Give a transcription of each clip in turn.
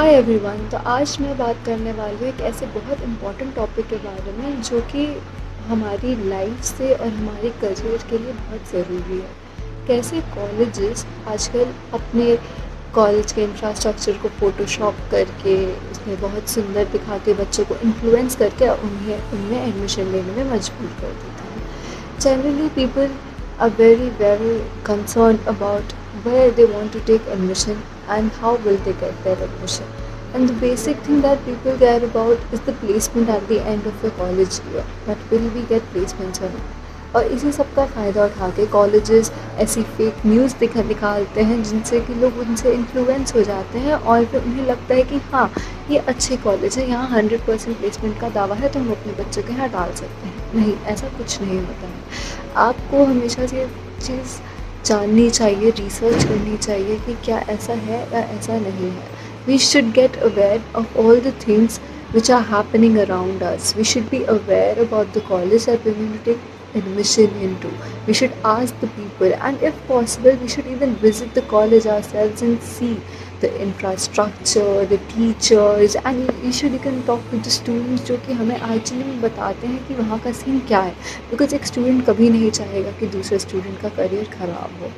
Hi everyone. तो आज मैं बात करने वाली हूँ एक ऐसे बहुत इम्पोर्टेंट टॉपिक के बारे में जो कि हमारी लाइफ से और हमारे करियर के लिए बहुत ज़रूरी है। कैसे कॉलेजेस आजकल अपने कॉलेज के इंफ्रास्ट्रक्चर को फ़ोटोशॉप करके उसमें बहुत सुंदर दिखा के बच्चों को इन्फ्लुएंस करके उन्हें उनमें एडमिशन लेने में मजबूर कर देते हैं। Generally, people are very well concerned about where they want to take admission and how will they get their admission. And the basic thing that people care about is the placement at the end of your college year. That will we get placements or not? और इसी सब का फ़ायदा उठा के colleges ऐसी fake news निकालते हैं जिनसे कि लोग उनसे इन्फ्लुएंस हो जाते हैं और फिर उन्हें लगता है कि हाँ, ये अच्छे कॉलेज है, यहाँ 100% प्लेसमेंट का दावा है तो हम अपने बच्चों के यहाँ डाल सकते हैं। नहीं, ऐसा कुछ नहीं होता है। आपको हमेशा से ये चीज़ जाननी चाहिए, रिसर्च करनी चाहिए कि क्या ऐसा है या ऐसा नहीं है। We should get aware of all the things which are happening around us. We should be aware about the college that we're going to take admission into. We should ask the people, and if possible we should even visit the college ourselves and see the infrastructure, the teachers, and we should even talk to the students जो कि हमें actually में बताते हैं कि वहाँ का scene क्या है, बिकॉज एक स्टूडेंट कभी नहीं चाहेगा कि दूसरे स्टूडेंट का करियर ख़राब हो।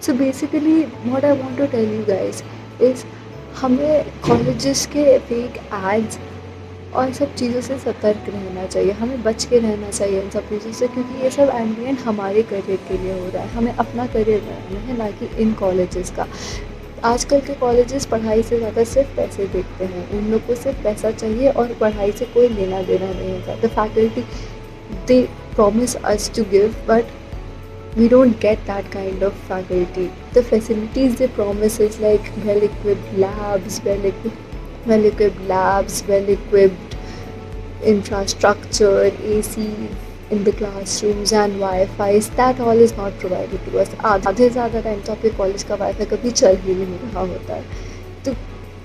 So basically what I want to tell you guys is हमें कॉलेजेस के फेक एड्स और सब चीज़ों से सतर्क रहना चाहिए, हमें बच के रहना चाहिए इन सब चीज़ों से, क्योंकि ये सब एट द एंड हमारे करियर के लिए हो रहा है। हमें अपना करियर बनाना है, ना कि इन कॉलेजेस का। आजकल के कॉलेजेस पढ़ाई से ज़्यादा सिर्फ पैसे देखते हैं, उन लोग को सिर्फ पैसा चाहिए और पढ़ाई से कोई लेना देना नहीं होता। The faculty they promise us to give but we don't get that kind of faculty. The facilities they promise is like well-equipped labs, well-equipped infrastructure, AC in the classrooms and Wi-Fi. That all is not provided to us. आधे से ज़्यादा time तो आपके college का wifi कभी चल ही नहीं रहा होता है।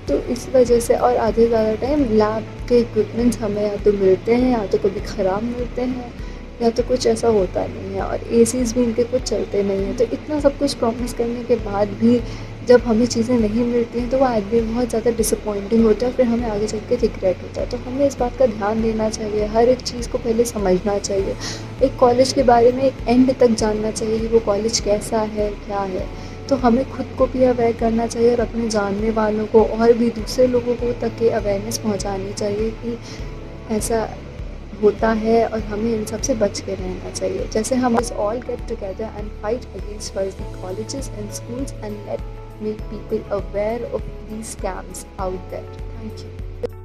तो इस वजह से और आधे से ज़्यादा टाइम लैब के इक्विपमेंट्स हमें या तो मिलते हैं या तो कभी ख़राब मिलते हैं या तो कुछ ऐसा होता नहीं है, और एसीज़ भी इनके कुछ चलते नहीं हैं। तो इतना सब कुछ प्रॉमिस करने के बाद भी जब हमें चीज़ें नहीं मिलती हैं तो वो आदमी बहुत ज़्यादा डिसअपॉइंटिंग होता है, फिर हमें आगे चल के रिग्रेट होता है। तो हमें इस बात का ध्यान देना चाहिए, हर एक चीज़ को पहले समझना चाहिए, एक कॉलेज के बारे में एक एंड तक जानना चाहिए कि वो कॉलेज कैसा है, क्या है। तो हमें खुद को भी अवेयर करना चाहिए और अपने जानने वालों को और भी दूसरे लोगों को तक ये अवेयरनेस पहुँचानी चाहिए कि ऐसा होता है और हमें इन सब से बच के रहना चाहिए। जैसे हम all get together and fight against फर्जी colleges and schools and let make people aware of these scams out there. Thank you.